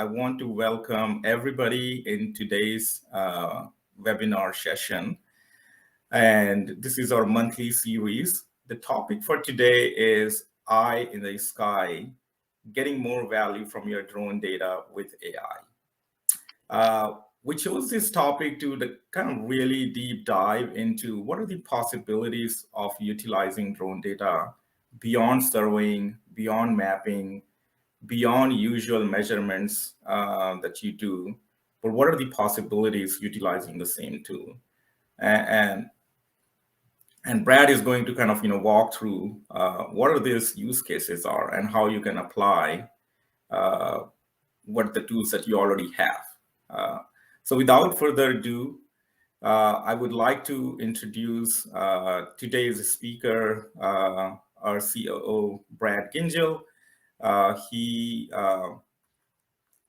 I want to welcome everybody in today's webinar session. And this is our monthly series. The topic for today is Eye in the Sky, getting more value from your drone data with AI. We chose this topic to kind of really deep dive into what are the possibilities of utilizing drone data beyond surveying, beyond mapping, beyond usual measurements that you do, but what are the possibilities utilizing the same tool? And Brad is going to kind of walk through what are these use cases are and how you can apply what the tools that you already have. So without further ado, I would like to introduce today's speaker, our COO, Brad Gingell.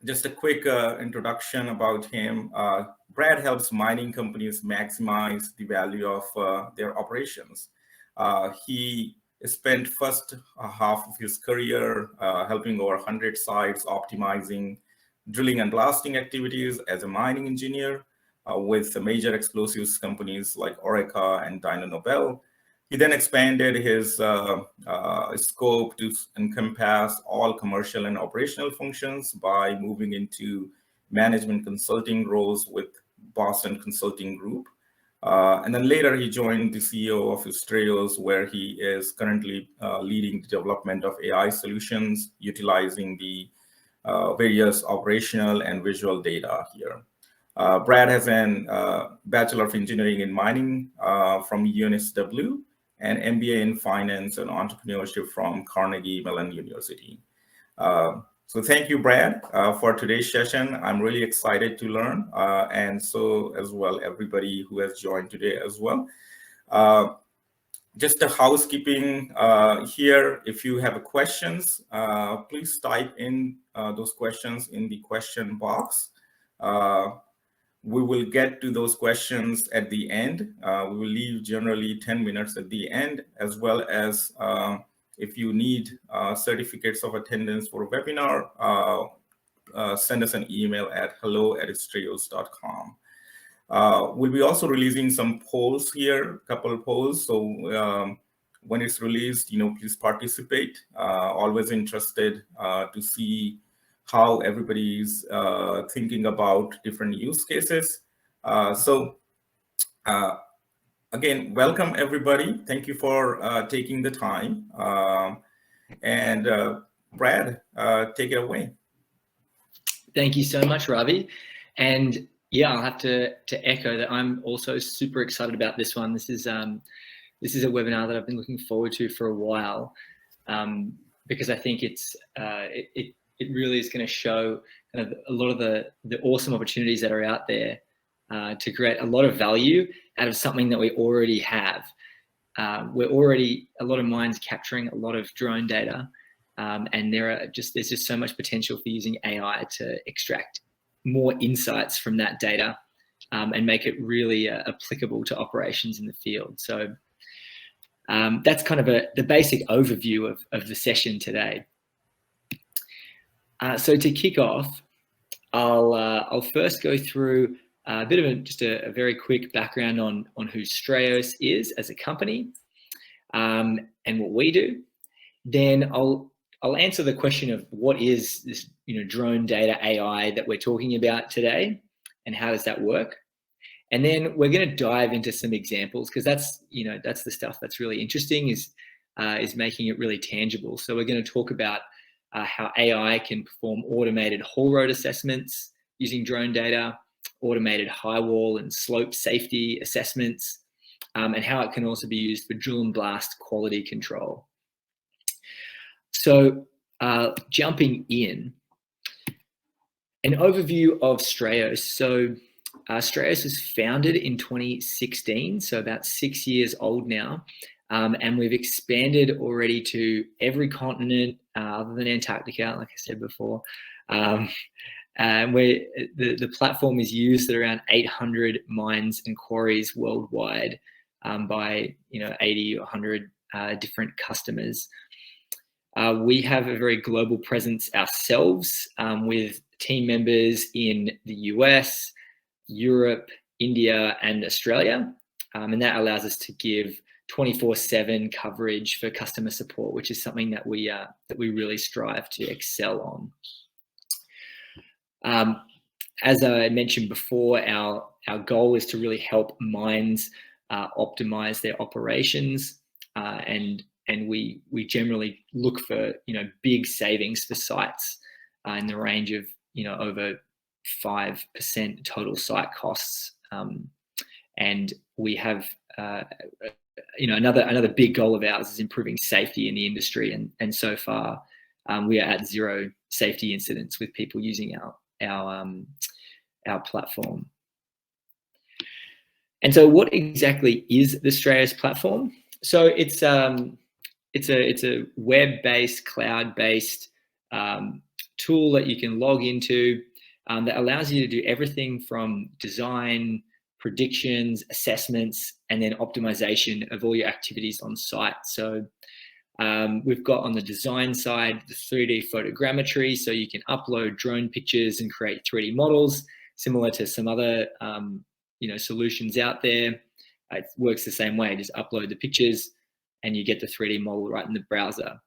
Just a quick introduction about him. Brad helps mining companies maximize the value of their operations. He spent first half of his career helping over 100 sites optimizing drilling and blasting activities as a mining engineer with the major explosives companies like Orica and Dyno Nobel. He then expanded his scope to encompass all commercial and operational functions by moving into management consulting roles with Boston Consulting Group. And then later he joined the CEO of Strayos, where he is currently leading the development of AI solutions, utilizing the various operational and visual data here. Brad has a Bachelor of Engineering in Mining from UNSW, and MBA in Finance and Entrepreneurship from Carnegie Mellon University. So thank you, Brad, for today's session. I'm really excited to learn, and so as well everybody who has joined today as well. Just a housekeeping here. If you have questions, please type in those questions in the question box. We will get to those questions at the end. We will leave generally 10 minutes at the end, as well as if you need certificates of attendance for a webinar, send us an email at hello@strayos.com. We'll be also releasing some polls here, a couple of polls. So when it's released, please participate. Always interested to see how everybody's thinking about different use cases. Again, welcome everybody. Thank you for taking the time. And Brad, take it away. Thank you so much, Ravi. And yeah, I'll have to echo that. I'm also super excited about this one. This is a webinar that I've been looking forward to for a while, because I think it really is going to show kind of a lot of the awesome opportunities that are out there to create a lot of value out of something that we already have. We're already a lot of mines capturing a lot of drone data, and there's just so much potential for using AI to extract more insights from that data and make it really applicable to operations in the field. So that's kind of the basic overview of the session today. So to kick off, I'll first go through a bit of just a very quick background on who Strayos is as a company and what we do. Then I'll answer the question of what is this drone data AI that we're talking about today, and how does that work? And then we're going to dive into some examples, because that's the stuff that's really interesting, is making it really tangible. So we're going to talk about how AI can perform automated haul road assessments using drone data, automated high wall and slope safety assessments, and how it can also be used for drill and blast quality control. So jumping in, an overview of Strayos. So Strayos was founded in 2016, so about 6 years old now. And we've expanded already to every continent other than Antarctica, like I said before. And the platform is used at around 800 mines and quarries worldwide by 80 or 100 different customers. We have a very global presence ourselves, with team members in the US, Europe, India, and Australia. And that allows us to give 24/7 coverage for customer support, which is something that we really strive to excel on. As I mentioned before, our goal is to really help mines optimize their operations, and we generally look for big savings for sites in the range of over 5% total site costs, and we have another big goal of ours is improving safety in the industry, and so far we are at 0 safety incidents with people using our platform. And so what exactly is the Strayos platform? So it's a web-based, cloud-based tool that you can log into that allows you to do everything from design, predictions, assessments, and then optimization of all your activities on site. So we've got on the design side the 3D photogrammetry, so you can upload drone pictures and create 3D models, similar to some other solutions out there. It works the same way. Just upload the pictures and you get the 3D model right in the browser.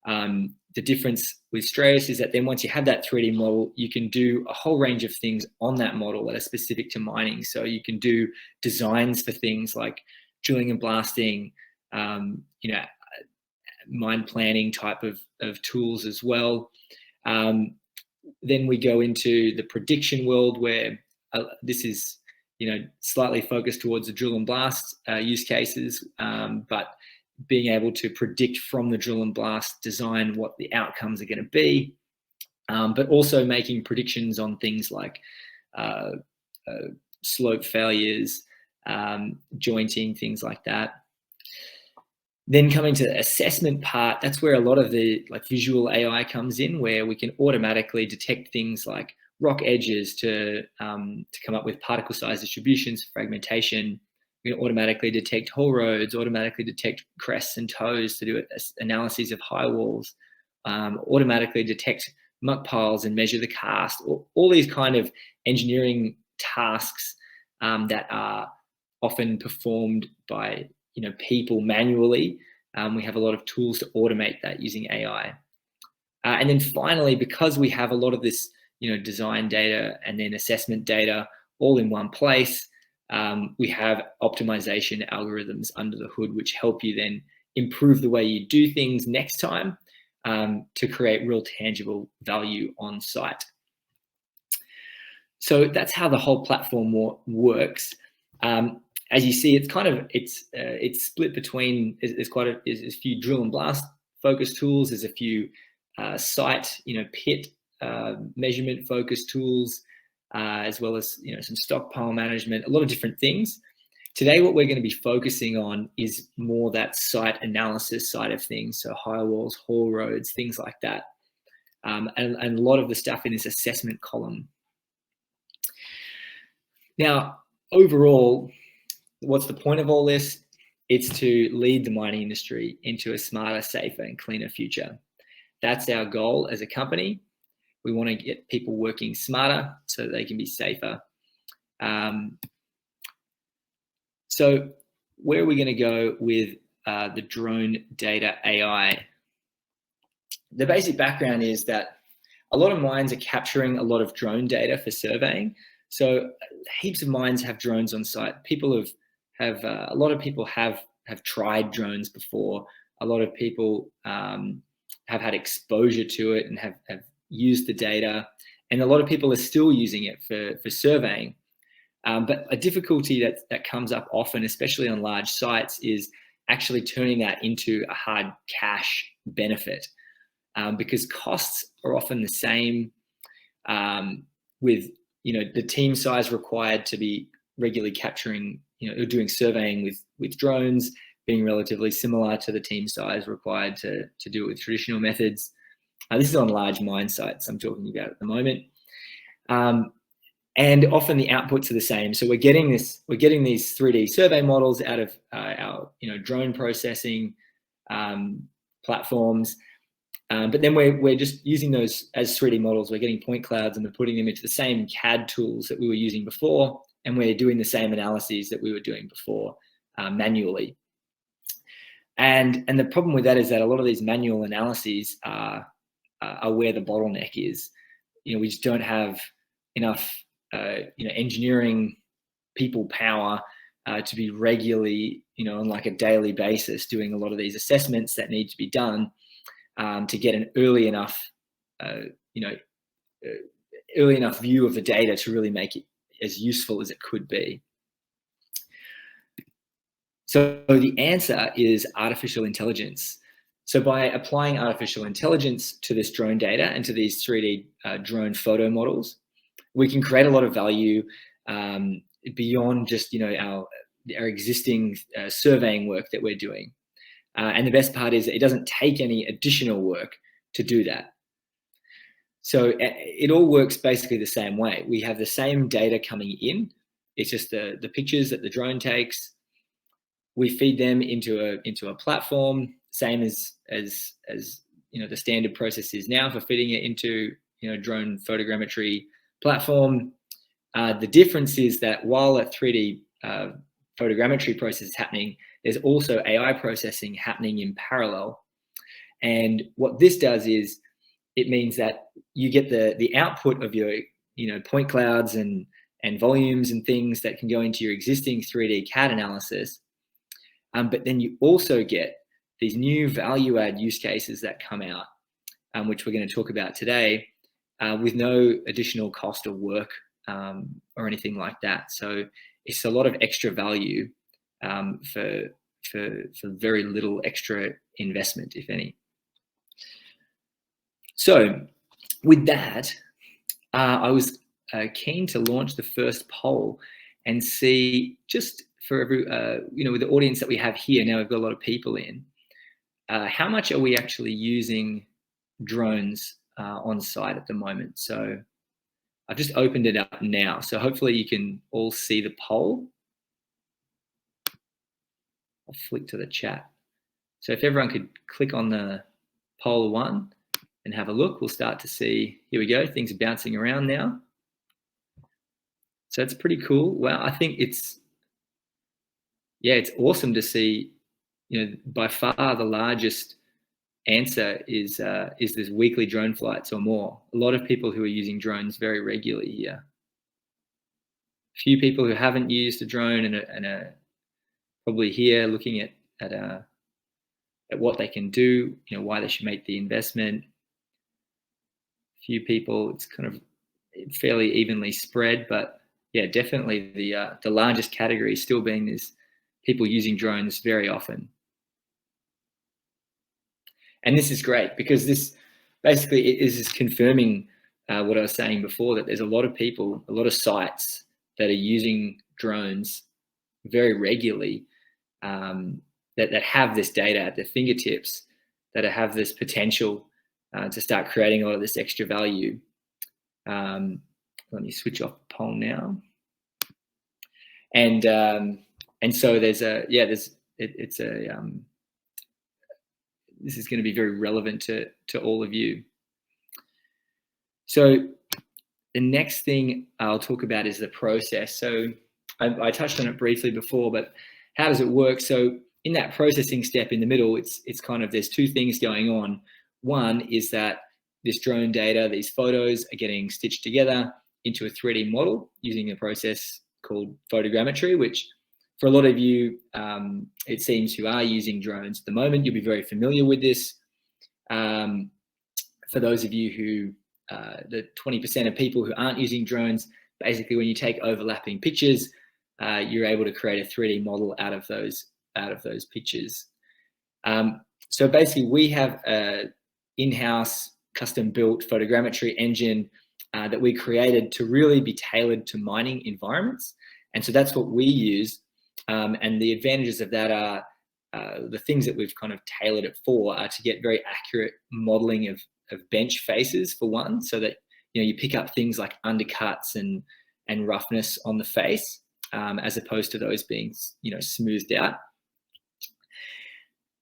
The difference with Strayos is that then once you have that 3D model, you can do a whole range of things on that model that are specific to mining. So you can do designs for things like drilling and blasting, mine planning type of tools as well. Then we go into the prediction world, where this is slightly focused towards the drill and blast use cases, but being able to predict from the drill and blast design what the outcomes are going to be, but also making predictions on things like slope failures, jointing, things like that. Then coming to the assessment part, that's where a lot of the visual AI comes in, where we can automatically detect things like rock edges to come up with particle size distributions, fragmentation. We can automatically detect haul roads, automatically detect crests and toes to do analyses of high walls, automatically detect muck piles and measure the cast. All these kind of engineering tasks that are often performed by people manually. We have a lot of tools to automate that using AI. And then finally, because we have a lot of this design data and then assessment data all in one place, we have optimization algorithms under the hood, which help you then improve the way you do things next time to create real tangible value on site. So that's how the whole platform works. As you see, it's split between, there's a few drill and blast focused tools. There's a few site, pit measurement focused tools, as well as some stockpile management, a lot of different things. Today, what we're going to be focusing on is more that site analysis side of things, so high walls, haul roads, things like that, and a lot of the stuff in this assessment column. Now, overall, what's the point of all this? It's to lead the mining industry into a smarter, safer, and cleaner future. That's our goal as a company. We want to get people working smarter so that they can be safer. So where are we going to go with the drone data AI? The basic background is that a lot of mines are capturing a lot of drone data for surveying. So heaps of mines have drones on site. People have a lot of people have tried drones before. A lot of people have had exposure to it and have used the data, and a lot of people are still using it for surveying. But a difficulty that comes up often, especially on large sites, is actually turning that into a hard cash benefit, because costs are often the same, with the team size required to be regularly capturing, doing surveying with drones being relatively similar to the team size required to do it with traditional methods. This is on large mine sites I'm talking about at the moment. And often the outputs are the same. So we're getting these 3D survey models out of our drone processing platforms, But then we're just using those as 3D models. We're getting point clouds and we're putting them into the same CAD tools that we were using before, and we're doing the same analyses that we were doing before manually. And the problem with that is that a lot of these manual analyses are where the bottleneck is. We just don't have enough engineering people power to be regularly, on like a daily basis, doing a lot of these assessments that need to be done to get an early enough view of the data to really make it as useful as it could be. So the answer is artificial intelligence. So by applying artificial intelligence to this drone data and to these 3D drone photo models, we can create a lot of value beyond just our existing surveying work that we're doing. And the best part is that it doesn't take any additional work to do that. So it all works basically the same way. We have the same data coming in. It's just the pictures that the drone takes. We feed them into a platform, same as the standard process is now for feeding it into drone photogrammetry platform. The difference is that while a 3D photogrammetry process is happening, there's also AI processing happening in parallel. And what this does is it means that you get the output of your point clouds and volumes and things that can go into your existing 3D CAD analysis. But then you also get these new value add use cases that come out, which we're going to talk about today, with no additional cost of work or anything like that. So it's a lot of extra value for very little extra investment, if any. So with that, I was keen to launch the first poll and see, just for every, with the audience that we have here, now we've got a lot of people in, how much are we actually using drones on site at the moment? So I've just opened it up now. So hopefully you can all see the poll. I'll flick to the chat. So if everyone could click on the poll 1 and have a look, we'll start to see, here we go, things are bouncing around now. So it's pretty cool. Wow, I think it's awesome to see, by far the largest answer is this weekly drone flights or more. A lot of people who are using drones very regularly here. A few people who haven't used a drone and are probably here looking at what they can do, why they should make the investment. A few people, it's kind of fairly evenly spread, but yeah, definitely the largest category still being this people using drones very often. And this is great because this basically is confirming what I was saying before, that there's a lot of people, a lot of sites that are using drones very regularly, that have this data at their fingertips, that have this potential to start creating a lot of this extra value. Let me switch off the poll now. And so this is going to be very relevant to all of you. So the next thing I'll talk about is the process. So I touched on it briefly before, but how does it work? So in that processing step in the middle, it's kind of, there's two things going on. One is that this drone data, these photos are getting stitched together into a 3D model using a process called photogrammetry, which for a lot of you, it seems, who are using drones at the moment, you'll be very familiar with this. For those of you who, the 20% of people who aren't using drones, basically when you take overlapping pictures, you're able to create a 3D model out of those pictures. So basically we have an in-house custom-built photogrammetry engine that we created to really be tailored to mining environments. And so that's what we use. And the advantages of that are the things that we've kind of tailored it for are to get very accurate modeling of bench faces, for one, so that you pick up things like undercuts and roughness on the face, as opposed to those being smoothed out.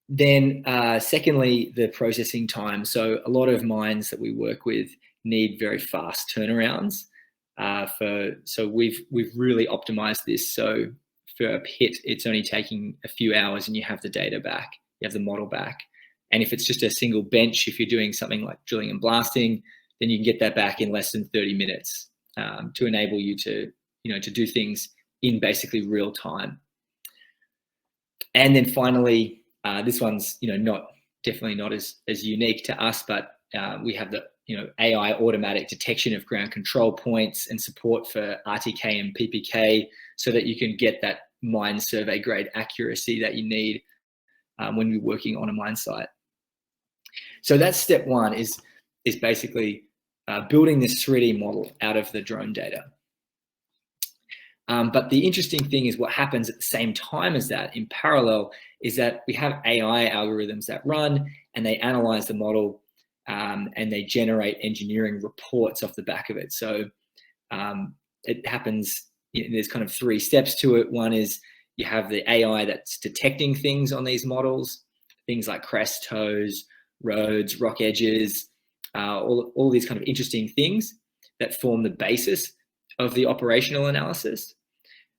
Then secondly, the processing time. So a lot of mines that we work with need very fast turnarounds. So we've really optimized this. So for a pit, it's only taking a few hours and you have the data back, you have the model back. And if it's just a single bench, if you're doing something like drilling and blasting, then you can get that back in less than 30 minutes to enable you to, to do things in basically real time. And then finally, this one's definitely not as unique to us, but we have the AI automatic detection of ground control points and support for RTK and PPK, so that you can get that mine survey grade accuracy that you need when you're working on a mine site. So that's step one, is basically building this 3D model out of the drone data. But the interesting thing is what happens at the same time as that, in parallel, is that we have AI algorithms that run and they analyze the model and they generate engineering reports off the back of it. So it happens, there's kind of 3 steps to it. One is you have the AI that's detecting things on these models, things like crest toes, roads, rock edges, all these kind of interesting things that form the basis of the operational analysis.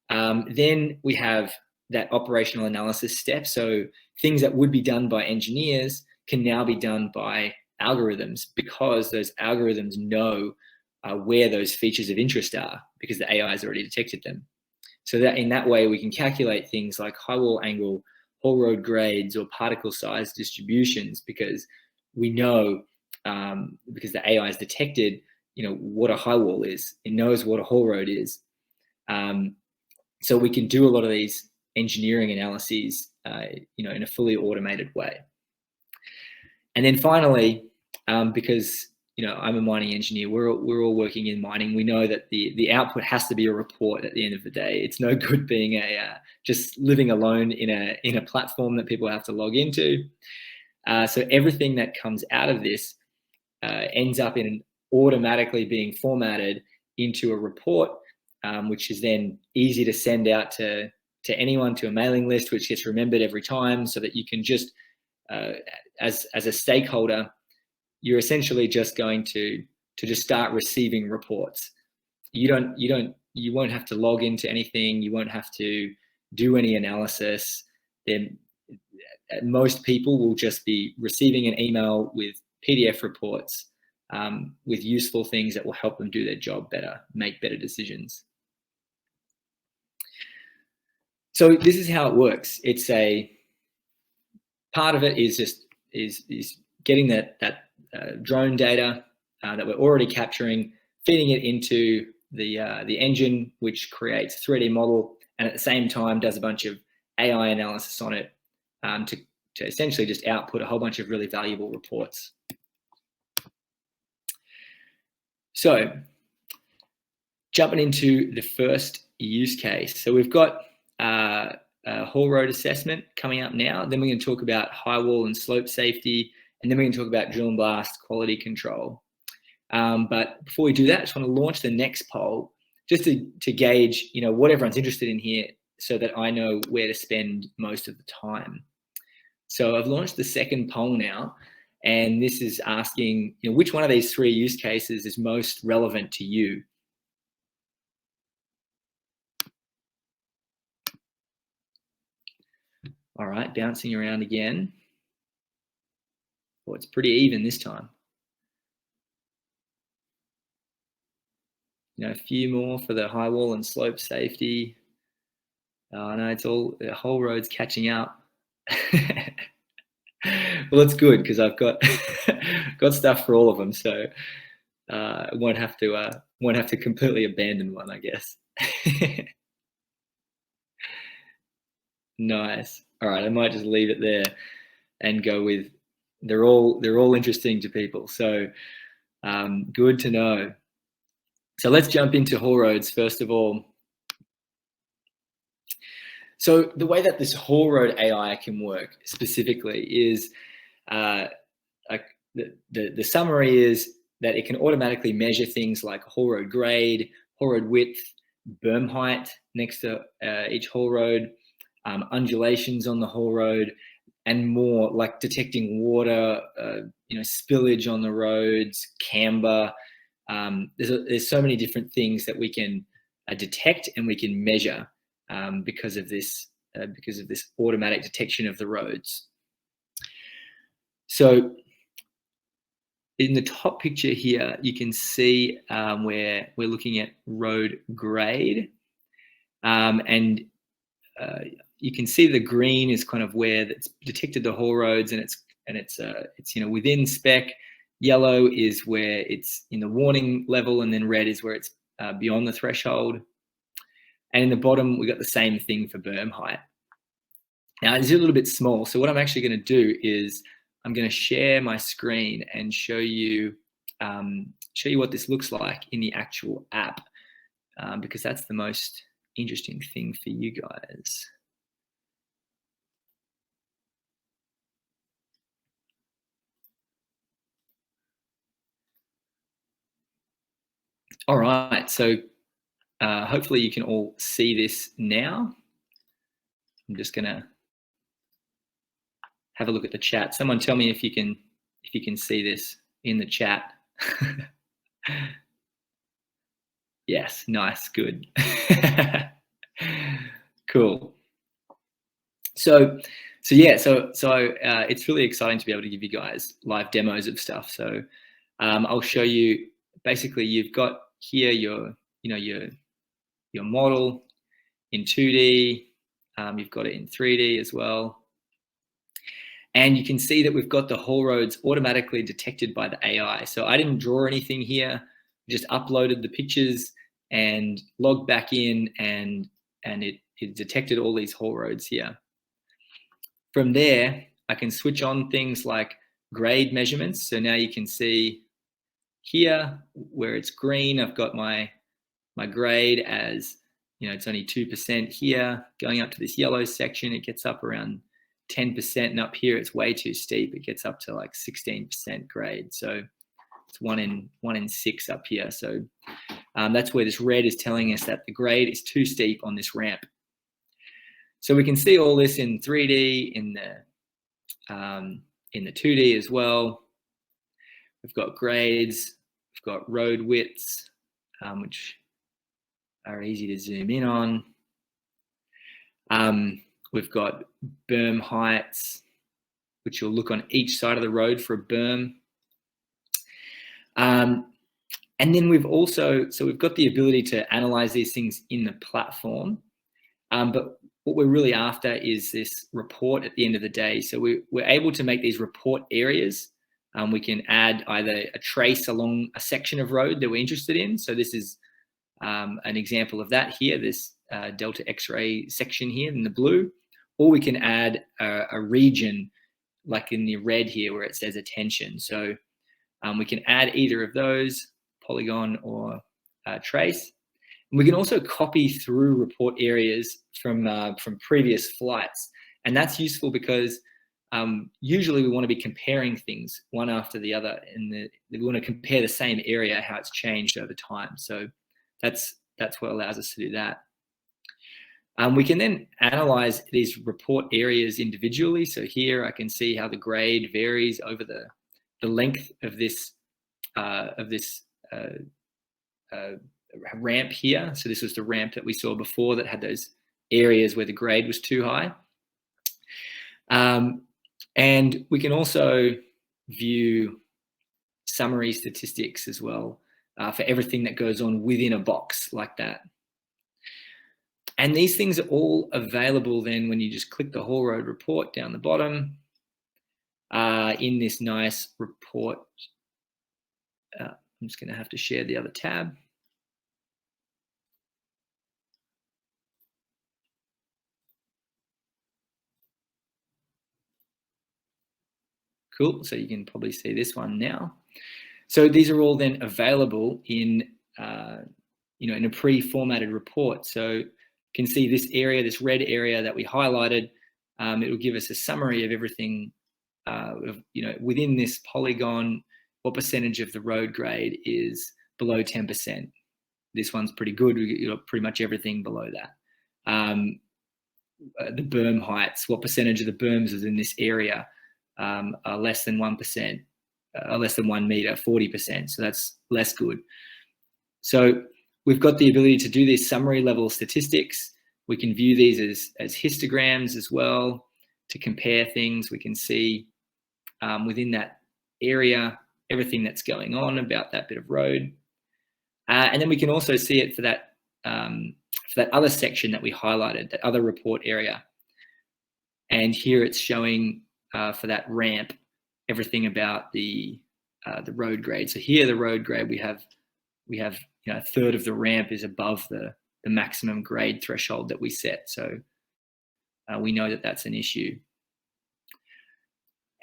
Then we have that operational analysis step. So things that would be done by engineers can now be done by algorithms, because those algorithms know where those features of interest are, because the AI has already detected them. So that in that way, we can calculate things like high wall angle, haul road grades, or particle size distributions, because we know, because the AI has detected, what a high wall is. It knows what a haul road is. So we can do a lot of these engineering analyses, in a fully automated way. And then finally, because I'm a mining engineer, we're all working in mining. We know that the output has to be a report at the end of the day. It's no good being just living alone in a platform that people have to log into. So everything that comes out of this ends up in automatically being formatted into a report, which is then easy to send out to anyone, to a mailing list, which gets remembered every time, so that you can just, as a stakeholder, you're essentially just going to just start receiving reports. You won't have to log into anything. You won't have to do any analysis. Then most people will just be receiving an email with PDF reports with useful things that will help them do their job better, make better decisions. So this is how it works. It's a part of it is just is getting that drone data that we're already capturing, feeding it into the engine, which creates a 3D model, and at the same time does a bunch of AI analysis on it to essentially just output a whole bunch of really valuable reports. So jumping into the first use case. So we've got a haul road assessment coming up now. Then we're going to talk about high wall and slope safety. And then we're going to talk about drill and blast quality control. But before we do that, I just want to launch the next poll just to gauge, what everyone's interested in here, so that I know where to spend most of the time. So I've launched the second poll now, and this is asking, which one of these 3 use cases is most relevant to you? All right, bouncing around again. Well, it's pretty even this time. A few more for the high wall and slope safety. Oh no, it's all, the whole road's catching up. Well, it's good, because I've got got stuff for all of them, so I won't have to completely abandon one, I guess. Nice. All right, I might just leave it there and go with they're all interesting to people. So good to know. So let's jump into haul roads first of all. So the way that this haul road AI can work specifically is, the summary is that it can automatically measure things like haul road grade, haul road width, berm height next to each haul road, undulations on the haul road, and more, like detecting water, spillage on the roads, camber. There's so many different things that we can detect and we can measure because of this automatic detection of the roads. So in the top picture here, you can see where we're looking at road grade, and you can see the green is kind of where it's detected the haul roads, and it's within spec. Yellow is where it's in the warning level, and then red is where it's beyond the threshold. And in the bottom, we got the same thing for berm height. Now it's a little bit small, so what I'm actually going to do is I'm going to share my screen and show you what this looks like in the actual app, because that's the most interesting thing for you guys. All right, so hopefully you can all see this now. I'm just going to have a look at the chat. Someone tell me if you can see this in the chat. Yes, nice, good. Cool. So it's really exciting to be able to give you guys live demos of stuff. So I'll show you. Basically, you've got here your model in 2D. You've got it in 3D as well. And you can see that we've got the haul roads automatically detected by the AI. So I didn't draw anything here, just uploaded the pictures and logged back in, and it detected all these haul roads here. From there, I can switch on things like grade measurements. So now you can see here where it's green, I've got my grade as, it's only 2% here. Going up to this yellow section, it gets up around 10%, and up here it's way too steep. It gets up to like 16% grade. So it's 1 in 6 up here. So that's where this red is telling us that the grade is too steep on this ramp. So we can see all this in 3D, in the 2D as well. We've got grades, we've got road widths, which are easy to zoom in on. We've got berm heights, which you'll look on each side of the road for a berm. And then we've got the ability to analyze these things in the platform. But what we're really after is this report at the end of the day. So we're able to make these report areas. We can add either a trace along a section of road that we're interested in. So this is an example of that here, this Delta X-ray section here in the blue. Or we can add a region like in the red here where it says attention. So we can add either of those, polygon or trace. And we can also copy through report areas from previous flights. And that's useful because usually we want to be comparing things one after the other, and we want to compare the same area, how it's changed over time. So that's what allows us to do that. We can then analyze these report areas individually. So here I can see how the grade varies over the length of this ramp here. So this was the ramp that we saw before that had those areas where the grade was too high. And we can also view summary statistics as well for everything that goes on within a box like that. And these things are all available then when you just click the haul road report down the bottom in this nice report. I'm just going to have to share the other tab. Cool, so you can probably see this one now. So these are all then available in in a pre-formatted report. So you can see this area, this red area that we highlighted. It will give us a summary of everything. Within this polygon, what percentage of the road grade is below 10%. This one's pretty good. We've got pretty much everything below that. the berm heights, what percentage of the berms is in this area are less than 1%, less than 1 meter, 40%. So that's less good. So we've got the ability to do these summary level statistics. We can view these as histograms as well to compare things. We can see within that area everything that's going on about that bit of road. And then we can also see it for that other section that we highlighted, that other report area. And here it's showing for that ramp everything about the road grade. So here the road grade, we have a third of the ramp is above the maximum grade threshold that we set. So we know that that's an issue.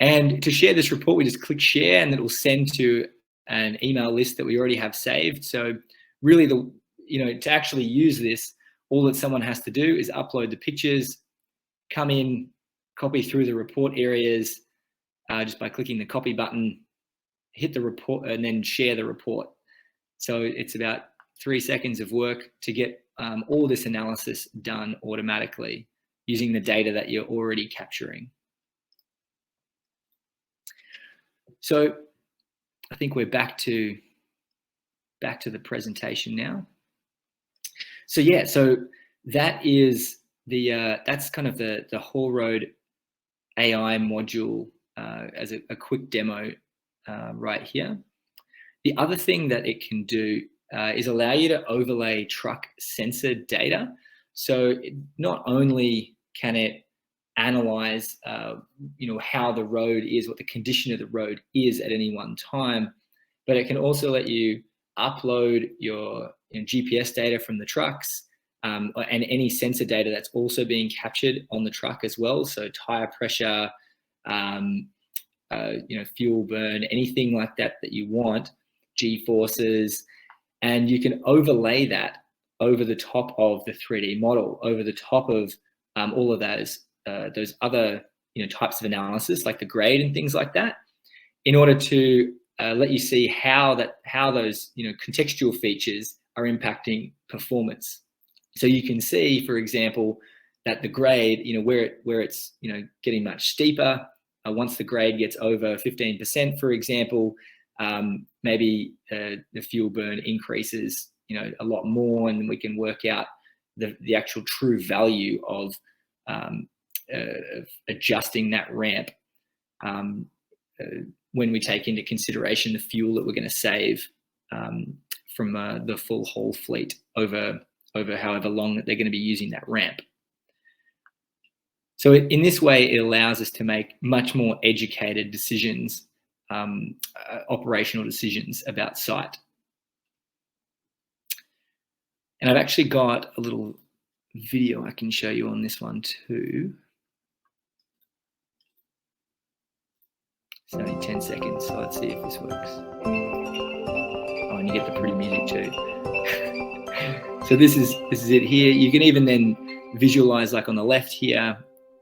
And to share this report, we just click share, and it will send to an email list that we already have saved. So really, to actually use this, all that someone has to do is upload the pictures, come in, copy through the report areas just by clicking the copy button, hit the report, and then share the report. So it's about 3 seconds of work to get all this analysis done automatically using the data that you're already capturing. So I think we're back to the presentation now. So yeah, so that is that's kind of the Haul Road AI module as a quick demo right here. The other thing that it can do is allow you to overlay truck sensor data. So not only can it analyze how the road is, what the condition of the road is at any one time, but it can also let you upload your GPS data from the trucks and any sensor data that's also being captured on the truck as well. So tire pressure, fuel burn, anything like that you want, G-forces, and you can overlay that over the top of the 3D model, over the top of all of those other types of analysis, like the grade and things like that, in order to let you see how those contextual features are impacting performance. So you can see, for example, that the grade, where it's getting much steeper. Once the grade gets over 15%, for example, maybe the fuel burn increases a lot more, and we can work out the actual true value of adjusting that ramp when we take into consideration the fuel that we're going to save from the full haul fleet over however long that they're going to be using that ramp. So in this way, it allows us to make much more educated decisions, operational decisions about site. And I've actually got a little video I can show you on this one too. It's only 10 seconds, so let's see if this works. Oh, and you get the pretty music too. So this is it here. You can even then visualize, like on the left here,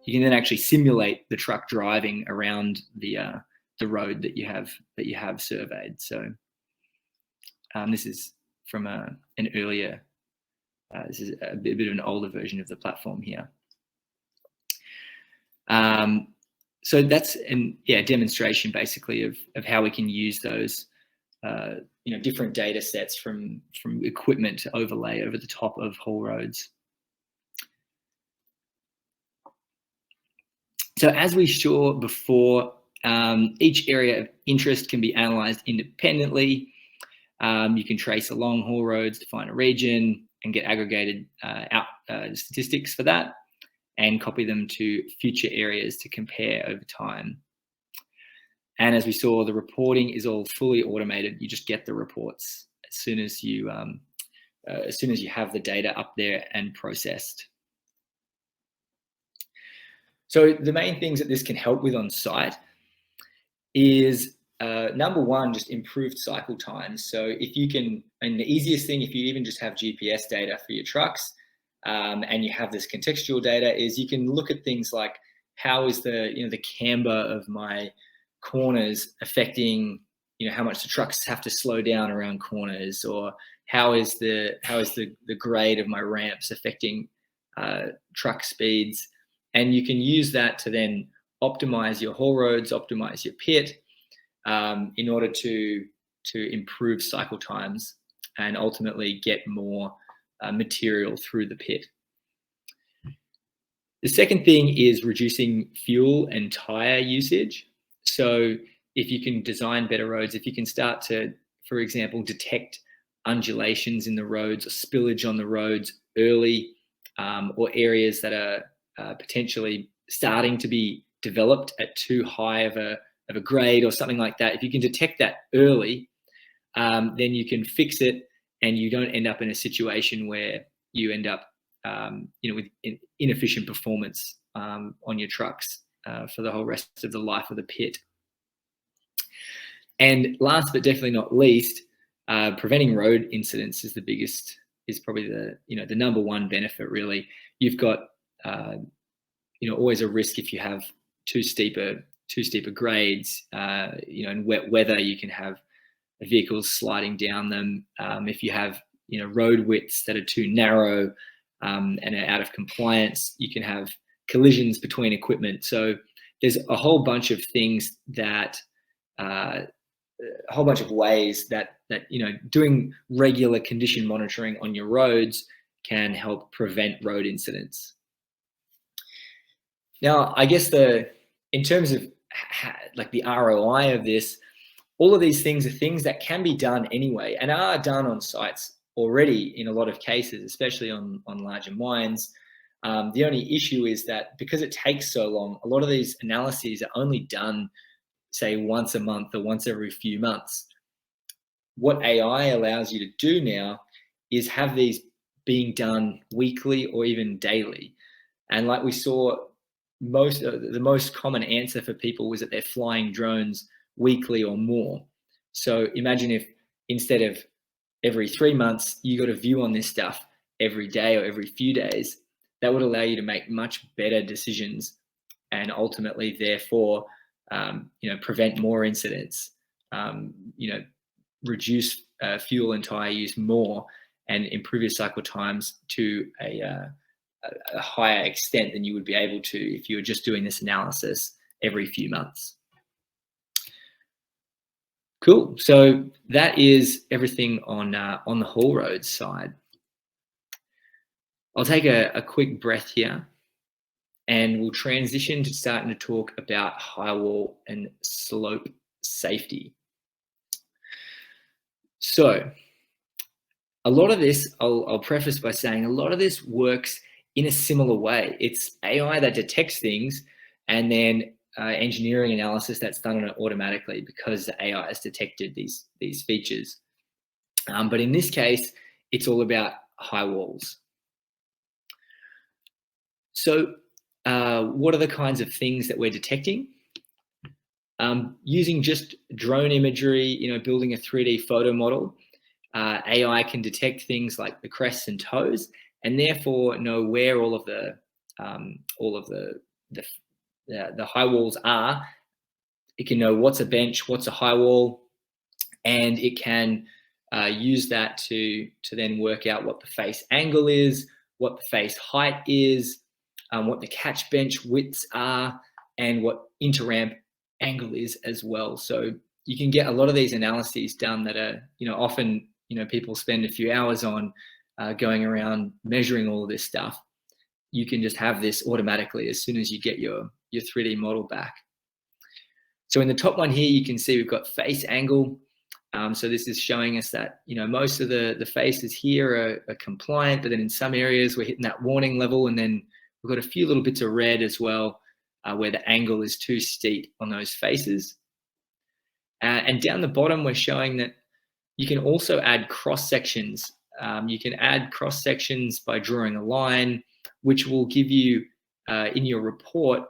you can then actually simulate the truck driving around the road that you have surveyed. So this is from an earlier. This is a bit of an older version of the platform here. So that's a demonstration basically of how we can use those different data sets from equipment to overlay over the top of haul roads. So as we saw before, each area of interest can be analyzed independently. You can trace along haul roads to find a region and get aggregated statistics for that, and copy them to future areas to compare over time. And as we saw, the reporting is all fully automated. You just get the reports as soon as you have the data up there and processed. So the main things that this can help with on site is number one, just improved cycle times. So if you can, and the easiest thing, if you even just have GPS data for your trucks and you have this contextual data, is you can look at things like how is the camber of my corners affecting how much the trucks have to slow down around corners, or how is the grade of my ramps affecting truck speeds, and you can use that to then optimize your haul roads, optimize your pit, in order to improve cycle times and ultimately get more material through the pit. The second thing is reducing fuel and tire usage. So if you can design better roads, if you can start to, for example, detect undulations in the roads or spillage on the roads early, or areas that are potentially starting to be developed at too high of a grade or something like that, if you can detect that early, then you can fix it and you don't end up in a situation where you end up with inefficient performance on your trucks for the whole rest of the life of the pit. And last but definitely not least, preventing road incidents is probably the number one benefit, really. You've got always a risk if you have too steeper grades, in wet weather. You can have vehicles sliding down them. If you have road widths that are too narrow and are out of compliance, you can have collisions between equipment. So there's a whole bunch of things that a whole bunch of ways that doing regular condition monitoring on your roads can help prevent road incidents. Now, I guess in terms of like the ROI of this, all of these things are things that can be done anyway and are done on sites already in a lot of cases, especially on larger mines. The only issue is that because it takes so long, a lot of these analyses are only done, say, once a month or once every few months. What AI allows you to do now is have these being done weekly or even daily. And like we saw, the most common answer for people was that they're flying drones weekly or more. So imagine if instead of every 3 months, you got a view on this stuff every day or every few days. That would allow you to make much better decisions and ultimately, therefore, prevent more incidents, reduce fuel and tire use more, and improve your cycle times to a higher extent than you would be able to if you were just doing this analysis every few months. Cool. So that is everything on the haul roads side. I'll take a quick breath here, and we'll transition to starting to talk about high wall and slope safety. So a lot of this, I'll preface by saying, a lot of this works in a similar way. It's AI that detects things, and then engineering analysis that's done on it automatically because the AI has detected these features. But in this case, it's all about high walls. So what are the kinds of things that we're detecting? Using just drone imagery, building a 3D photo model, AI can detect things like the crests and toes, and therefore know where all of the high walls are. It can know what's a bench, what's a high wall, and it can use that to then work out what the face angle is, what the face height is, what the catch bench widths are, and what inter-ramp angle is as well. So you can get a lot of these analyses done that are, often, people spend a few hours on going around measuring all of this stuff. You can just have this automatically as soon as you get your 3D model back. So in the top one here, you can see we've got face angle. So this is showing us that, most of the faces here are compliant, but then in some areas we're hitting that warning level, and then we've got a few little bits of red as well, where the angle is too steep on those faces. And down the bottom, we're showing that you can also add cross sections. You can add cross sections by drawing a line, which will give you in your report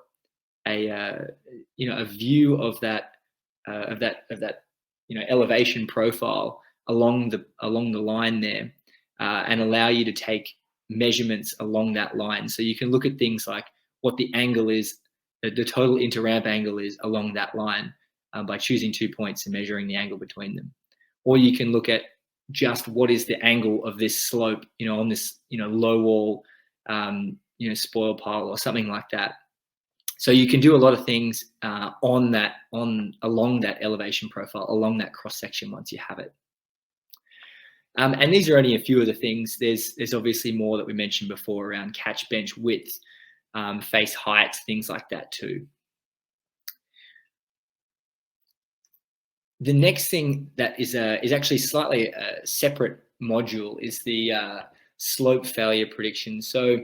a view of that elevation profile along the line there, and allow you to take measurements along that line. So you can look at things like what the angle is, the total inter-ramp angle is along that line, by choosing 2 points and measuring the angle between them. Or you can look at just what is the angle of this slope, on this low wall spoil pile or something like that. So you can do a lot of things along that elevation profile, along that cross section once you have it. And these are only a few of the things. There's obviously more that we mentioned before around catch bench width, face height, things like that too. The next thing that is actually slightly a separate module is the slope failure prediction. So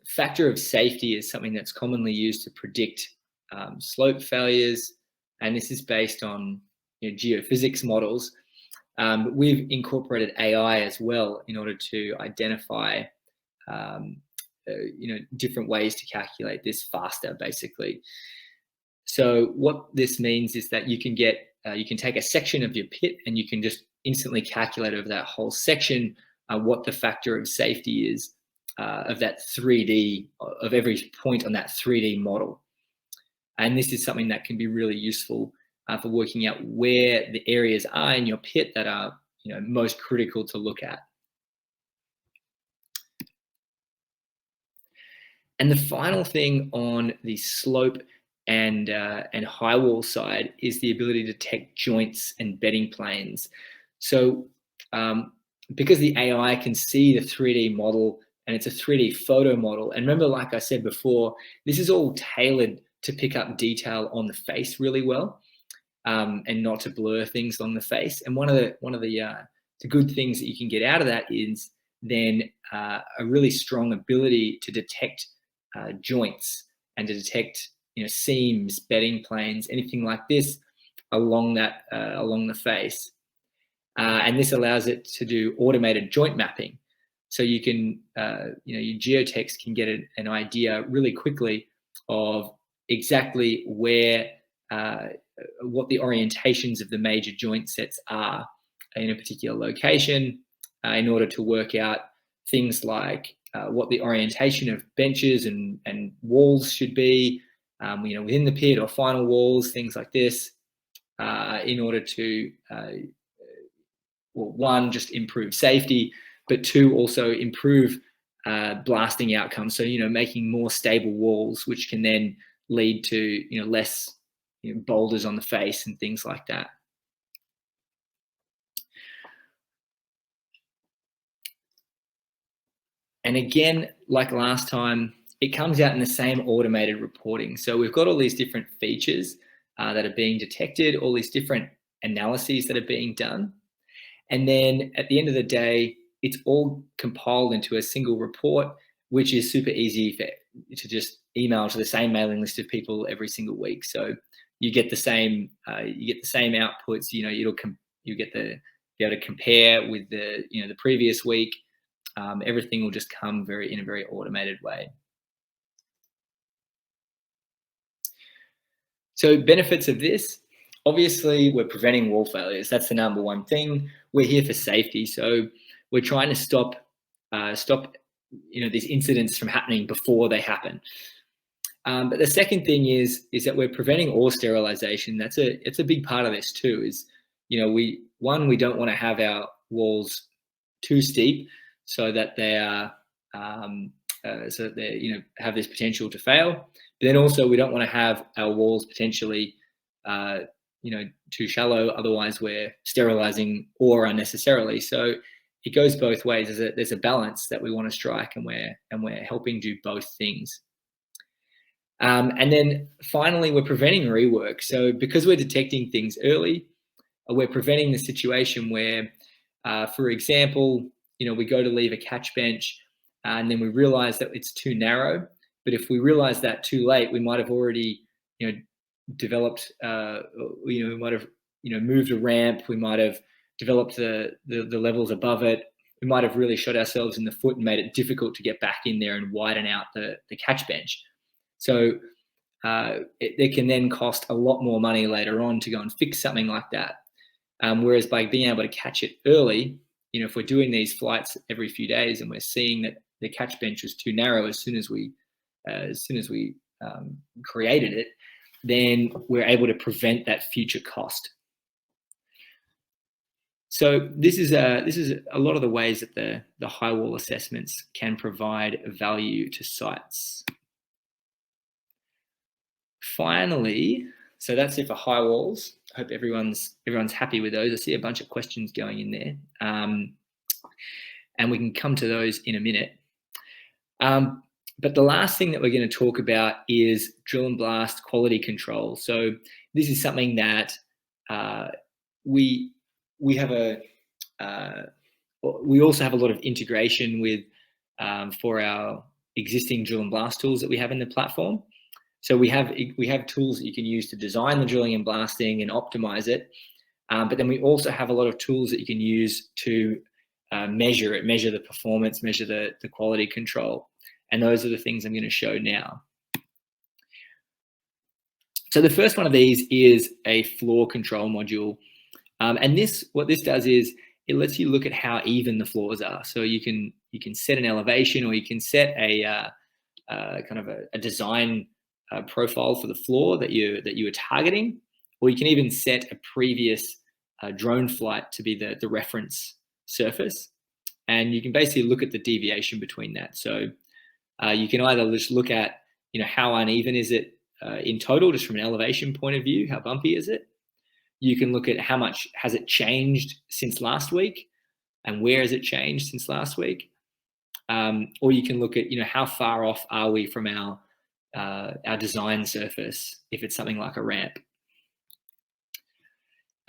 factor of safety is something that's commonly used to predict slope failures, and this is based on geophysics models. But we've incorporated AI as well in order to identify different ways to calculate this faster, basically. So what this means is that you can take a section of your pit and you can just instantly calculate over that whole section what the factor of safety is of that 3D, of every point on that 3D model. And this is something that can be really useful for working out where the areas are in your pit that are most critical to look at. And the final thing on the slope and high wall side is the ability to detect joints and bedding planes. So because the AI can see the 3D model and it's a 3D photo model, and remember, like I said before, this is all tailored to pick up detail on the face really well, and not to blur things on the face. And one of the good things that you can get out of that is then a really strong ability to detect joints and to detect seams, bedding planes, anything like this along the face. And this allows it to do automated joint mapping. So you can, your geotechs can get an idea really quickly of exactly where, what the orientations of the major joint sets are in a particular location, in order to work out things like what the orientation of benches and walls should be, within the pit or final walls, things like this, in order to, one, just improve safety, but two, also improve blasting outcomes. So, making more stable walls, which can then lead to, less boulders on the face and things like that. And again, like last time, it comes out in the same automated reporting. So we've got all these different features that are being detected, all these different analyses that are being done. And then at the end of the day, it's all compiled into a single report, which is super easy to just email to the same mailing list of people every single week. So you get the same outputs. You'll be able to compare with the previous week. Everything will just come in a very automated way. So benefits of this, obviously we're preventing wall failures. That's the number one thing. We're here for safety. So we're trying to stop these incidents from happening before they happen. But the second thing is that we're preventing ore sterilization. It's a big part of this too, is, we don't want to have our walls too steep so that they are, have this potential to fail. But then also we don't want to have our walls potentially, too shallow. Otherwise we're sterilizing ore unnecessarily. So it goes both ways. There's a balance that we want to strike, and we're helping do both things. And then finally, we're preventing rework. So because we're detecting things early, we're preventing the situation where, for example, we go to leave a catch bench and then we realize that it's too narrow. But if we realize that too late, we might have already, developed, we might have, moved a ramp. We might have developed the levels above it. We might have really shot ourselves in the foot and made it difficult to get back in there and widen out the catch bench. So it can then cost a lot more money later on to go and fix something like that. Whereas by being able to catch it early, if we're doing these flights every few days and we're seeing that the catch bench was too narrow as soon as we created it, then we're able to prevent that future cost. So this is a lot of the ways that the high wall assessments can provide value to sites. Finally, so that's it for high walls. I hope everyone's happy with those. I see a bunch of questions going in there, and we can come to those in a minute. But the last thing that we're going to talk about is drill and blast quality control. So this is something that we have we also have a lot of integration with for our existing drill and blast tools that we have in the platform. So we have tools that you can use to design the drilling and blasting and optimize it. But then we also have a lot of tools that you can use to measure it, measure the performance, measure the quality control. And those are the things I'm going to show now. So the first one of these is a floor control module. And what this does is it lets you look at how even the floors are. So you can set an elevation, or you can set a kind of a design profile for the floor that you are targeting, or you can even set a previous drone flight to be the reference surface, and you can basically look at the deviation between that. So you can either just look at how uneven is it in total, just from an elevation point of view, how bumpy is it. You can look at how much has it changed since last week, and where has it changed since last week. Or you can look at how far off are we from our design surface if it's something like a ramp.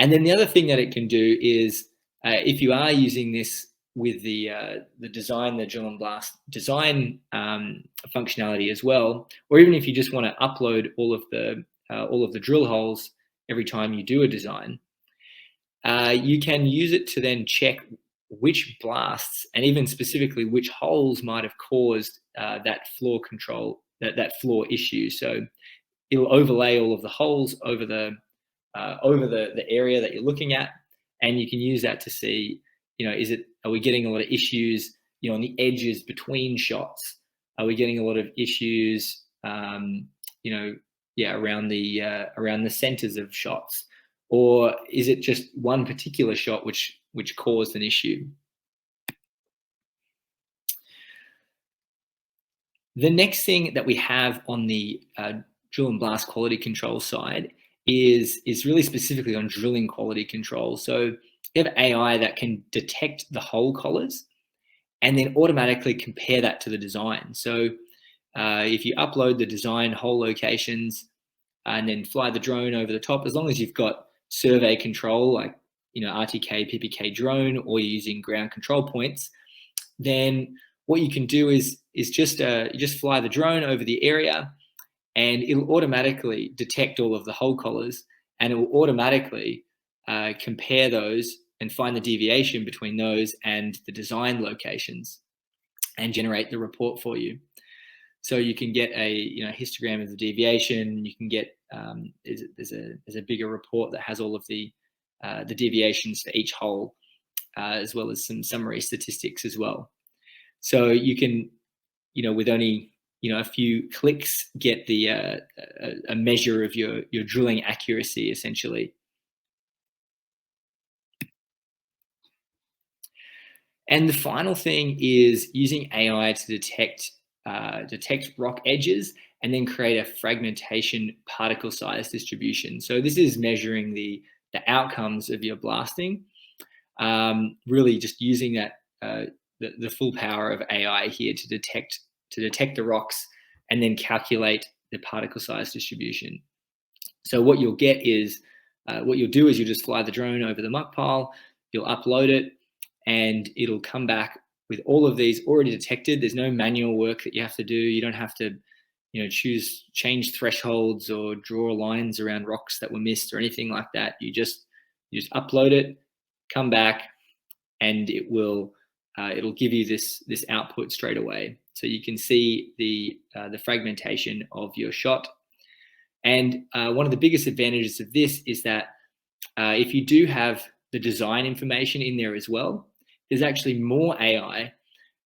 And then the other thing that it can do is if you are using this with the drill and blast design functionality as well, or even if you just want to upload all of the drill holes every time you do a design, you can use it to then check which blasts and even specifically which holes might have caused that floor control, that floor issue. So it'll overlay all of the holes over the area that you're looking at, and you can use that to see, are we getting a lot of issues, on the edges between shots? Are we getting a lot of issues, around the centers of shots, or is it just one particular shot which caused an issue? The next thing that we have on the drill and blast quality control side is really specifically on drilling quality control. So you have AI that can detect the hole collars and then automatically compare that to the design. So if you upload the design hole locations and then fly the drone over the top, as long as you've got survey control, like RTK, PPK drone, or you're using ground control points, then what you can do is just fly the drone over the area, and it'll automatically detect all of the hole collars, and it will automatically compare those and find the deviation between those and the design locations and generate the report for you. So you can get a histogram of the deviation. You can get there's a bigger report that has all of the deviations for each hole, as well as some summary statistics as well. So you can, with only a few clicks, get a measure of your drilling accuracy essentially. And the final thing is using AI to detect rock edges and then create a fragmentation particle size distribution. So this is measuring the outcomes of your blasting, really just using that the full power of AI here to detect the rocks and then calculate the particle size distribution. So what you'll get is you'll just fly the drone over the muck pile, you'll upload it, and it'll come back with all of these already detected. There's no manual work that you have to do. You don't have to, change thresholds or draw lines around rocks that were missed or anything like that. You just upload it, come back, and it'll give you this output straight away. So you can see the fragmentation of your shot. And one of the biggest advantages of this is that if you do have the design information in there as well, there's actually more AI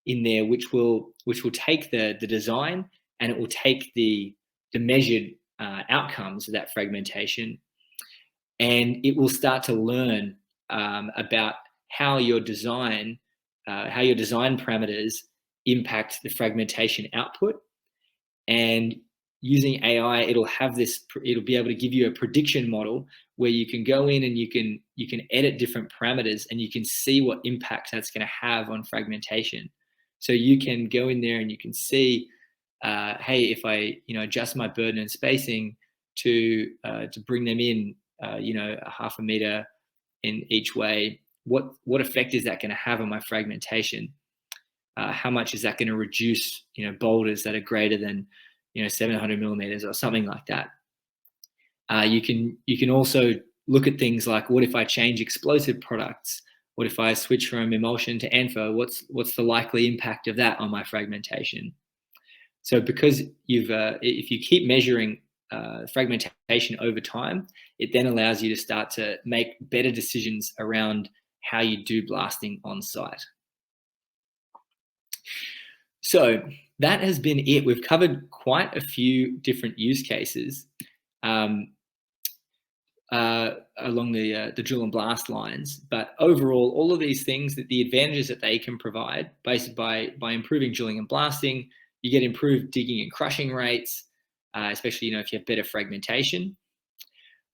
in there which will take the design, and it will take the measured outcomes of that fragmentation, and it will start to learn about how your design parameters impact the fragmentation output. And using AI, it'll be able to give you a prediction model where you can go in and you can edit different parameters, and you can see what impact that's going to have on fragmentation. So you can go in there and you can see, hey, if I adjust my burden and spacing to bring them in, a half a meter in each way, what effect is that going to have on my fragmentation? How much is that going to reduce boulders that are greater than 700 millimeters or something like that? You can also look at things like, what if I change explosive products? What if I switch from emulsion to ANFO? What's the likely impact of that on my fragmentation? So because if you keep measuring fragmentation over time, it then allows you to start to make better decisions around how you do blasting on site. So that has been it. We've covered quite a few different use cases along the drill and blast lines, but overall, all of these things, the advantages that they can provide, basically by improving drilling and blasting, you get improved digging and crushing rates, especially if you have better fragmentation.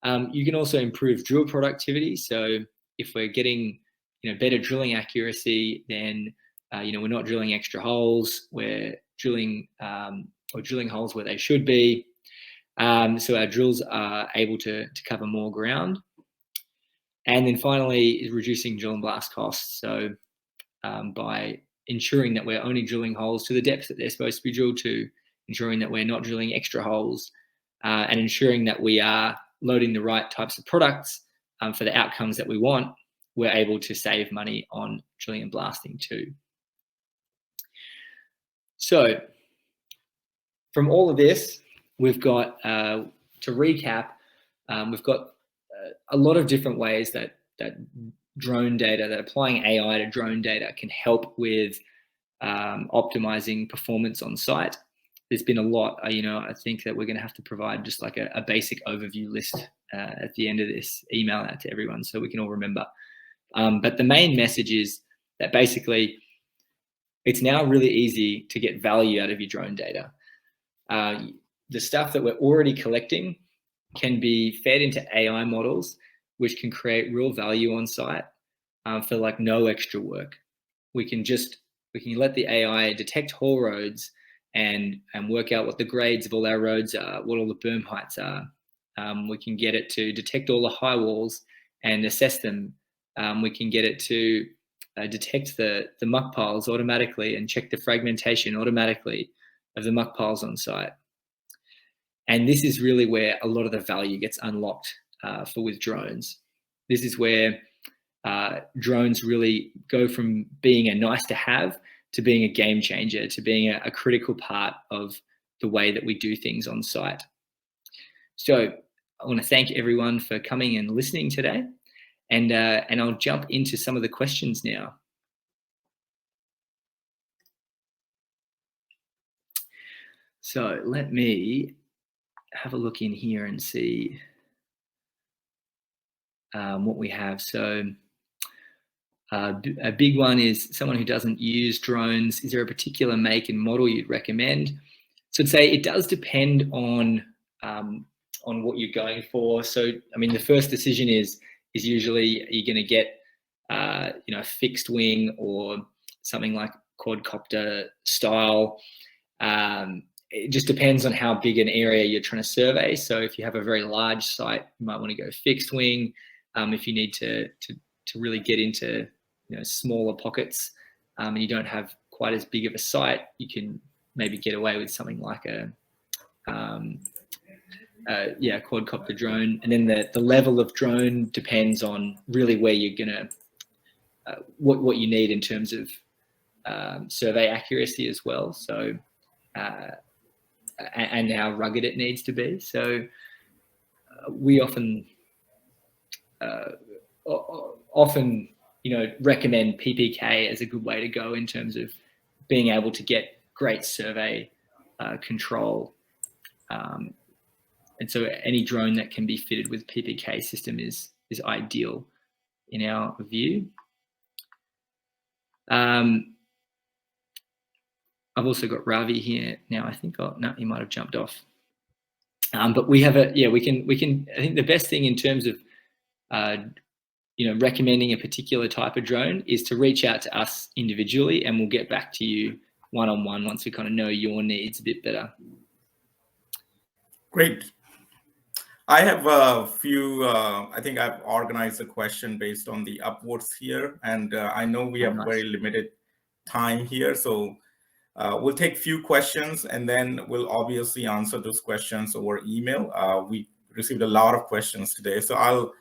You can also improve drill productivity. So if we're getting better drilling accuracy, then we're not drilling extra holes. We're drilling holes where they should be. So our drills are able to cover more ground. And then finally, is reducing drill and blast costs. So by ensuring that we're only drilling holes to the depth that they're supposed to be drilled to, ensuring that we're not drilling extra holes, and ensuring that we are loading the right types of products for the outcomes that we want, we're able to save money on drilling and blasting too. So from all of this, we've got, to recap, we've got a lot of different ways that drone data, that applying AI to drone data can help with optimizing performance on site. There's been a lot, I think that we're going to have to provide just like a basic overview list at the end of this email out to everyone so we can all remember. But the main message is that basically it's now really easy to get value out of your drone data. The stuff that we're already collecting can be fed into AI models, which can create real value on site for like no extra work. We can let the AI detect haul roads and work out what the grades of all our roads are, what all the berm heights are. We can get it to detect all the high walls and assess them. We can get it to detect the muck piles automatically and check the fragmentation automatically of the muck piles on site. And this is really where a lot of the value gets unlocked with drones. This is where drones really go from being a nice to have to being a game changer, to being a critical part of the way that we do things on site. So I want to thank everyone for coming and listening today. And I'll jump into some of the questions now. So let me have a look in here and see what we have. So a big one is someone who doesn't use drones. Is there a particular make and model you'd recommend? So I'd say it does depend on what you're going for. So I mean, the first decision is usually you're going to get a fixed wing or something like quadcopter style. It just depends on how big an area you're trying to survey. So if you have a very large site, you might want to go fixed wing. If you need to really get into smaller pockets and you don't have quite as big of a site, you can maybe get away with something like a quadcopter drone. And then the level of drone depends on really where you're gonna what you need in terms of survey accuracy as well. So and how rugged it needs to be. So we often recommend PPK as a good way to go in terms of being able to get great survey control. And so any drone that can be fitted with PPK system is ideal in our view. I've also got Ravi here now. I think, no, he might have jumped off. But we have we can, I think the best thing in terms of, recommending a particular type of drone is to reach out to us individually, and we'll get back to you one-on-one once we kind of know your needs a bit better. Great. I have a few, I think I've organized a question based on the upvotes here, and I know we have very limited time here, so we'll take few questions and then we'll obviously answer those questions over email. We received a lot of questions today, so I'll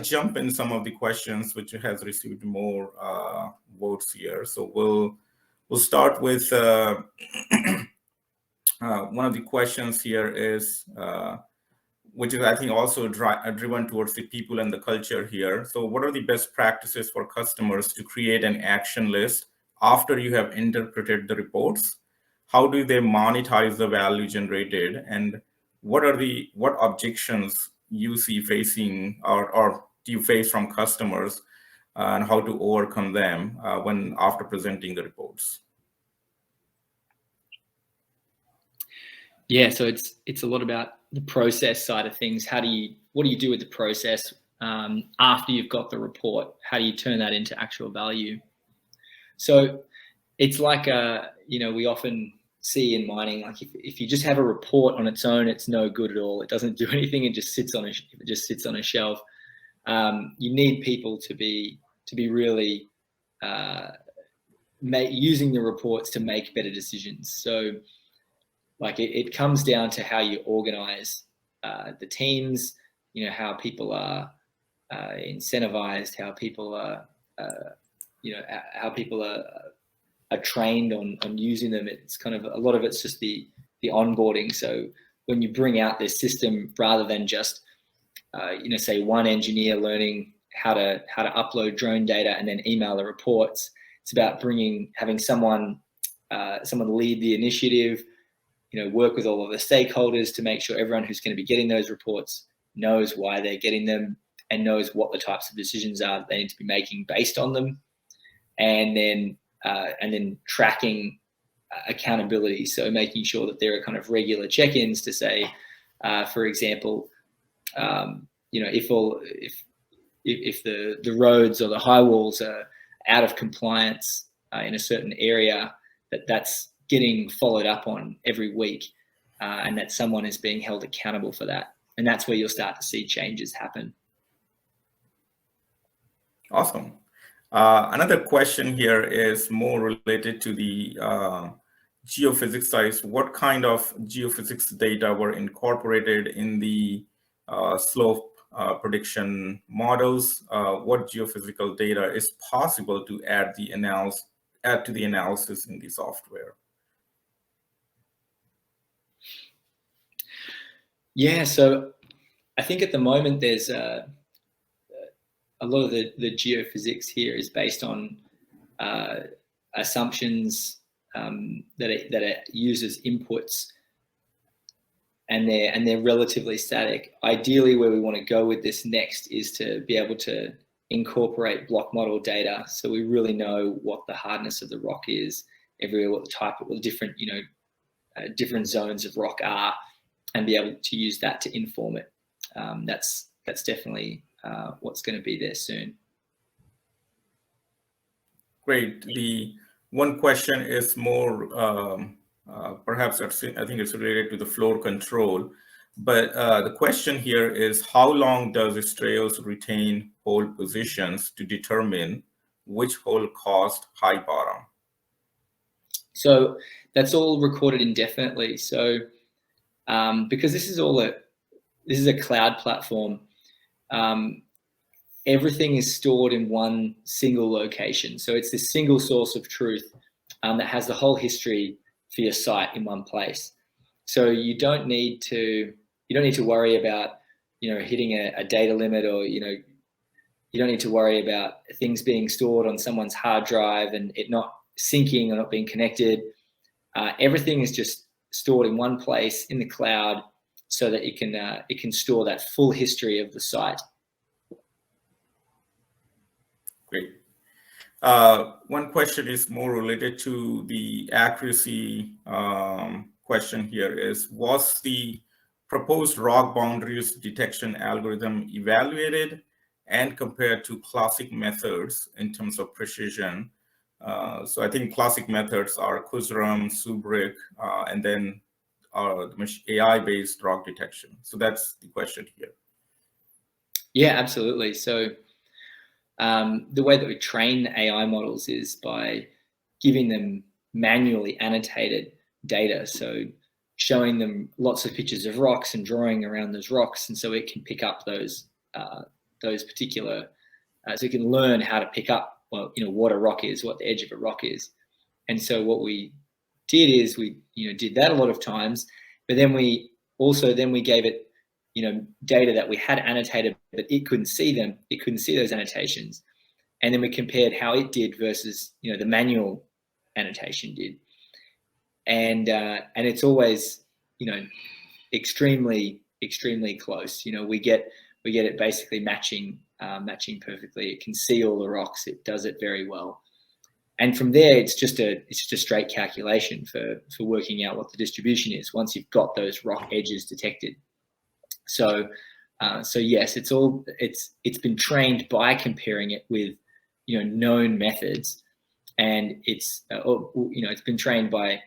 jump in some of the questions which has received more votes here. So we'll start with one of the questions here is, which is I think also driven towards the people and the culture here. So what are the best practices for customers to create an action list after you have interpreted the reports? How do they monetize the value generated? And what objections you see facing or do you face from customers, and how to overcome them when after presenting the reports? Yeah, so it's a lot about the process side of things. What do you do with the process after you've got the report? How do you turn that into actual value? So it's like we often see in mining, like if you just have a report on its own, it's no good at all. It doesn't do anything. It just sits on a shelf. You need people to be really using the reports to make better decisions. So like it comes down to how you organize the teams, how people are incentivized, how people are, how people are trained on using them. It's kind of, a lot of it's just the onboarding. So when you bring out this system, rather than just, say one engineer learning how to upload drone data and then email the reports, it's about having someone lead the initiative, work with all of the stakeholders to make sure everyone who's going to be getting those reports knows why they're getting them and knows what the types of decisions are that they need to be making based on them. And then tracking accountability. So making sure that there are kind of regular check-ins to say, for example, if the roads or the high walls are out of compliance in a certain area, that's getting followed up on every week, and that someone is being held accountable for that. And that's where you'll start to see changes happen. Awesome. Another question here is more related to the geophysics side. What kind of geophysics data were incorporated in the slope prediction models? What geophysical data is possible to add to the analysis in the software? Yeah, so I think at the moment there's a lot of the geophysics here is based on assumptions that it uses inputs, and they're relatively static. Ideally, where we want to go with this next is to be able to incorporate block model data, so we really know what the hardness of the rock is everywhere, what the type of the different different zones of rock are, and be able to use that to inform it. That's definitely what's going to be there soon. Great. The one question is more, perhaps I think it's related to the floor control, but the question here is, how long does Strayos retain hold positions to determine which hole caused high bottom? So that's all recorded indefinitely. So because this is a cloud platform, everything is stored in one single location. So it's this single source of truth that has the whole history for your site in one place. So you don't need to worry about hitting a data limit, or you don't need to worry about things being stored on someone's hard drive and it not syncing or not being connected. Everything is just stored in one place in the cloud, so that it can store that full history of the site. Great. One question is more related to the accuracy. Question here is, was the proposed rock boundaries detection algorithm evaluated and compared to classic methods in terms of precision? So I think classic methods are Kuzaram, Subrick, and then the AI-based rock detection. So that's the question here. Yeah, absolutely. So the way that we train the AI models is by giving them manually annotated data. So showing them lots of pictures of rocks and drawing around those rocks, and so it can pick up those particular. So it can learn how to pick up, well, what a rock is, what the edge of a rock is. And so what we did is we did that a lot of times, but then we gave it data that we had annotated, but it couldn't see them. It couldn't see those annotations. And then we compared how it did versus the manual annotation did. And it's always extremely close. We get it basically matching perfectly. It can see all the rocks. It does it very well. And from there, it's just a straight calculation for working out what the distribution is once you've got those rock edges detected. So yes, it's been trained by comparing it with known methods, and it's been trained by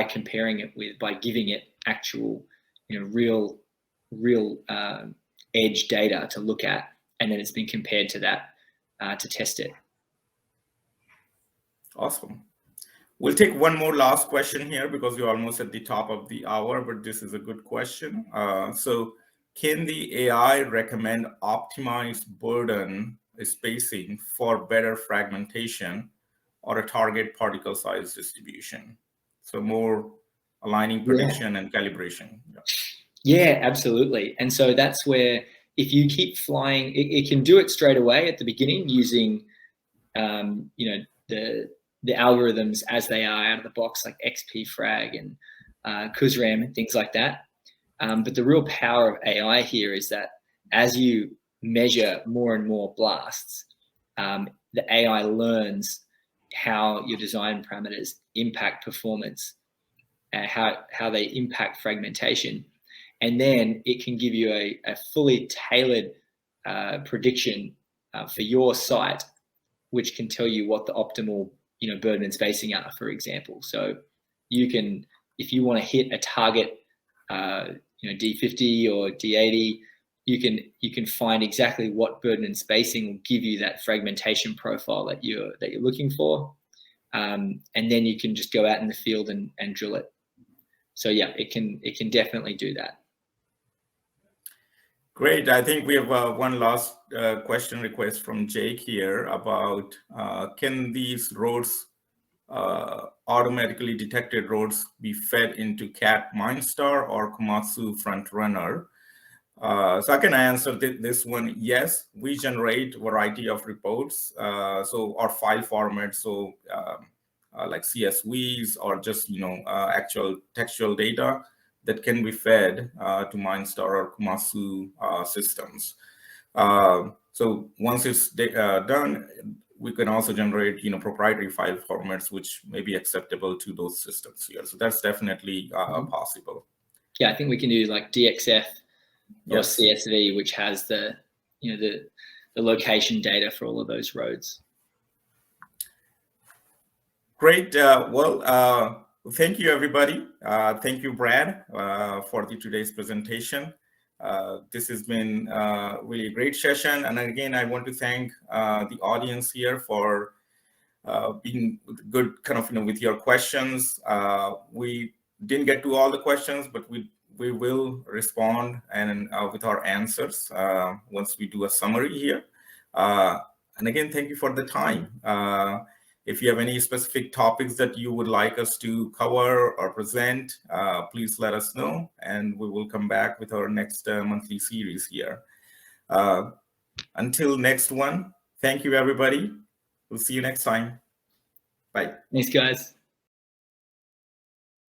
comparing it with, by giving it actual real edge data to look at, and then it's been compared to that to test it. Awesome. We'll take one more last question here because we're almost at the top of the hour, but this is a good question. So can the AI recommend optimized burden spacing for better fragmentation or a target particle size distribution? So more aligning prediction and calibration. Yeah, absolutely. And so that's where, if you keep flying, it can do it straight away at the beginning using, the algorithms as they are out of the box, like XPFrag and Kuzaram and things like that. But the real power of AI here is that as you measure more and more blasts, the AI learns how your design parameters impact performance, how they impact fragmentation. And then it can give you a fully tailored prediction for your site, which can tell you what the optimal burden and spacing are, for example. So you can, if you want to hit a target, D50 or D80, you can find exactly what burden and spacing will give you that fragmentation profile that you're looking for, and then you can just go out in the field and drill it. So yeah, it can definitely do that. Great. I think we have one last question request from Jake here about can these roads, automatically detected roads, be fed into Cat Minestar or Kumasu Frontrunner? So I can answer this one. Yes, we generate a variety of reports, so our file formats, so like CSVs or just actual textual data that can be fed to Minestar or Kumasu systems. So once it's done, we can also generate proprietary file formats which may be acceptable to those systems here. So that's definitely possible. Yeah, I think we can do like DXF or Yes. CSV, which has the location data for all of those roads. Great. Well, thank you, everybody. Thank you, Brad, for today's presentation. This has been really a great session. And again, I want to thank the audience here for being good, kind of, with your questions. We didn't get to all the questions, but we will respond and with our answers once we do a summary here. And again, thank you for the time. If you have any specific topics that you would like us to cover or present, please let us know, and we will come back with our next monthly series here. Until next one, thank you, everybody. We'll see you next time. Bye. Thanks, guys.